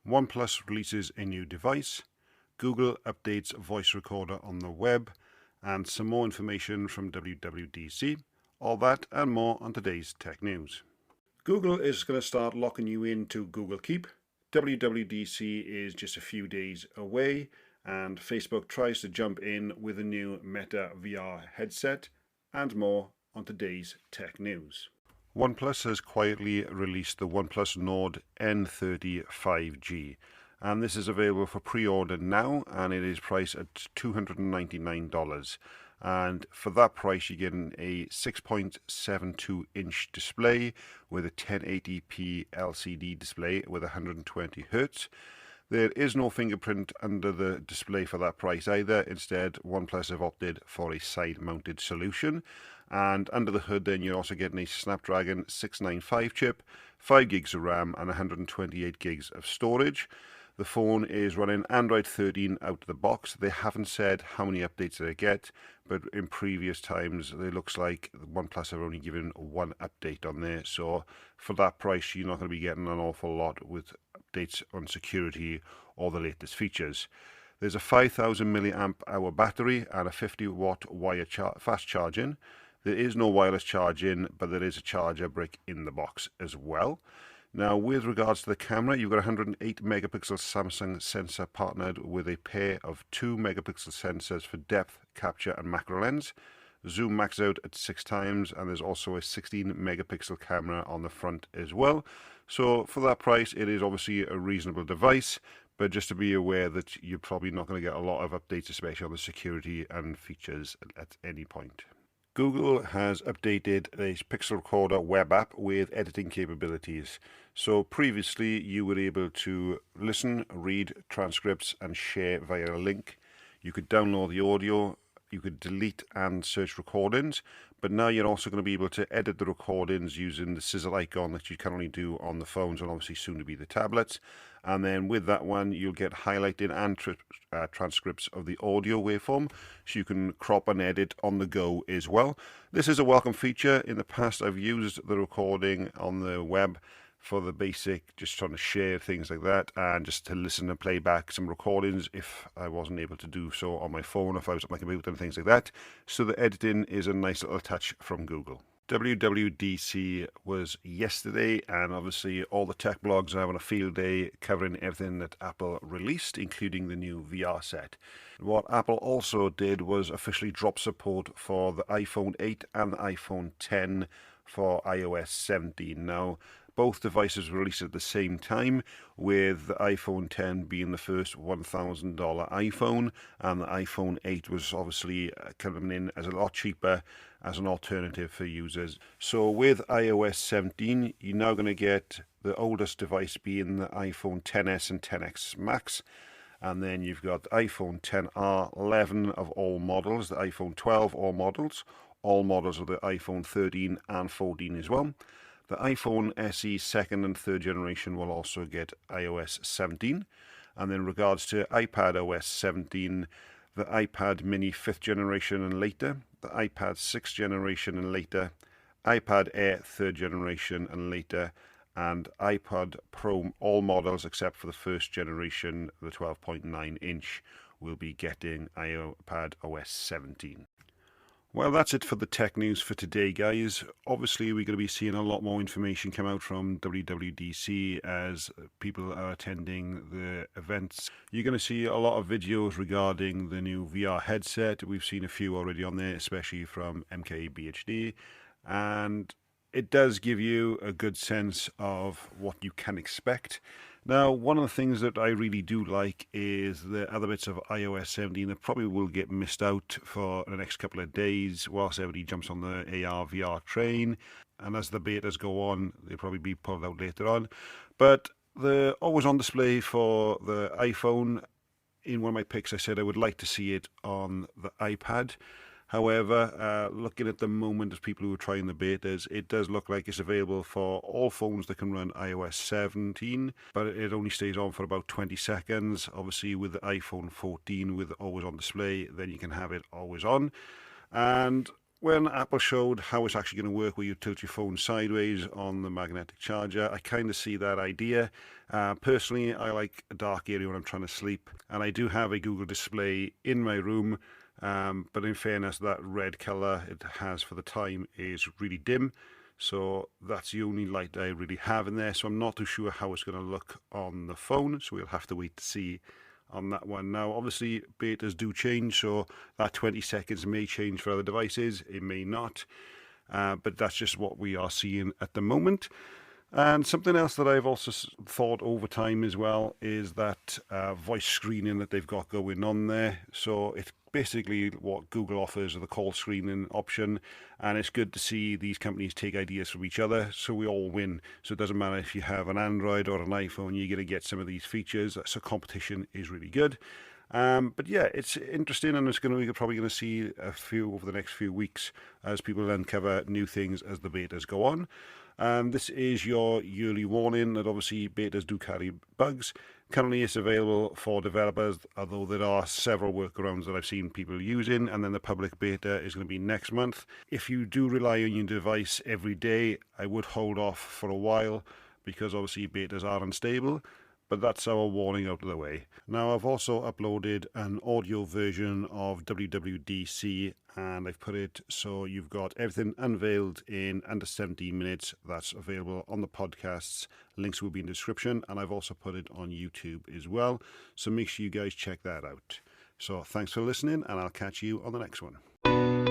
OnePlus releases a new device, Google updates voice recorder on the web, and some more information from WWDC. All that and more on today's tech news. Google is going to start locking you into Google Keep. WWDC is just a few days away, and Facebook tries to jump in with a new Meta VR headset, and more on today's tech news. OnePlus has quietly released the OnePlus Nord N30 5G, and this is available for pre-order now, and it is priced at $299. And for that price, you're getting a 6.72 inch display with a 1080p LCD display with 120 Hz. There is no fingerprint under the display for that price either. Instead, OnePlus have opted for a side-mounted solution. And under the hood then you're also getting a Snapdragon 695 chip, 5 gigs of RAM and 128 gigs of storage. The phone is running Android 13 out of the box. They haven't said how many updates they get, but in previous times it looks like OnePlus have only given one update on there. So for that price you're not going to be getting an awful lot with updates on security or the latest features. There's a 5000 milliamp hour battery and a 50 watt wire fast charging. There is no wireless charging, but there is a charger brick in the box as well. Now, with regards to the camera, you've got a 108 megapixel Samsung sensor partnered with a pair of 2 megapixel sensors for depth, capture and macro lens. Zoom max out at 6 times, and there's also a 16 megapixel camera on the front as well. So for that price, it is obviously a reasonable device, but just to be aware that you're probably not going to get a lot of updates, especially on the security and features at any point. Google has updated the Pixel Recorder web app with editing capabilities. So previously you were able to listen, read transcripts and share via a link. You could download the audio, you could delete and search recordings, but now you're also going to be able to edit the recordings using the scissor icon that you can only do on the phones and obviously soon to be the tablets. And then with that one you'll get highlighted and transcripts of the audio waveform, so you can crop and edit on the go as well. This is a welcome feature. In the past I've used the recording on the web for the basic, just trying to share things like that and just to listen and play back some recordings if I wasn't able to do so on my phone, if I was at my computer and things like that. So the editing is a nice little touch from Google. WWDC was yesterday, and obviously all the tech blogs are having a field day covering everything that Apple released, including the new VR set. What Apple also did was officially drop support for the iPhone 8 and the iPhone 10 for iOS 17. Now, both devices were released at the same time, with the iPhone 10 being the first $1,000 iPhone, and the iPhone 8 was obviously coming in as a lot cheaper as an alternative for users. So with iOS 17, you're now going to get the oldest device being the iPhone XS and XS Max, and then you've got the iPhone XR, 11 of all models, the iPhone 12 all models of the iPhone 13 and 14 as well. The iPhone SE second and third generation will also get iOS 17. And then in regards to iPad OS 17, the iPad mini 5th generation and later, the iPad 6th generation and later, iPad Air 3rd generation and later, and iPad Pro, all models except for the first generation, the 12.9 inch, will be getting iPad OS 17. Well, that's it for the tech news for today, guys. Obviously, we're going to be seeing a lot more information come out from WWDC as people are attending the events. You're going to see a lot of videos regarding the new VR headset. We've seen a few already on there, especially from MKBHD. And it does give you a good sense of what you can expect. Now, one of the things that I really do like is the other bits of iOS 17 that probably will get missed out for the next couple of days whilst everybody jumps on the AR VR train. And as the betas go on, they'll probably be pulled out later on. But the always on display for the iPhone, in one of my picks I said I would like to see it on the iPad. However, looking at the moment as people who are trying the betas, it does look like it's available for all phones that can run iOS 17, but it only stays on for about 20 seconds. Obviously, with the iPhone 14 with always on display, then you can have it always on. And when Apple showed how it's actually going to work where you tilt your phone sideways on the magnetic charger, I kind of see that idea. Personally, I like a dark area when I'm trying to sleep, and I do have a Google display in my room, but in fairness, that red colour it has for the time is really dim. So that's the only light I really have in there. So I'm not too sure how it's going to look on the phone. So we'll have to wait to see on that one. Now, obviously, betas do change. So that 20 seconds may change for other devices. It may not. But that's just what we are seeing at the moment. And something else that I've also thought over time as well is that voice screening that they've got going on there. So it's basically what Google offers, the call screening option. And it's good to see these companies take ideas from each other so we all win. So it doesn't matter if you have an Android or an iPhone, you're going to get some of these features. So competition is really good. But yeah, it's interesting, and we're probably going to see a few over the next few weeks as people uncover new things as the betas go on. This is your yearly warning that obviously betas do carry bugs. Currently it's available for developers, although there are several workarounds that I've seen people using, and then the public beta is going to be next month. If you do rely on your device every day, I would hold off for a while because obviously betas are unstable. But that's our warning out of the way. Now I've also uploaded an audio version of WWDC, and I've put it so you've got everything unveiled in under 17 minutes. That's available on the podcasts. Links will be in the description, and I've also put it on YouTube as well. So make sure you guys check that out. So thanks for listening, and I'll catch you on the next one.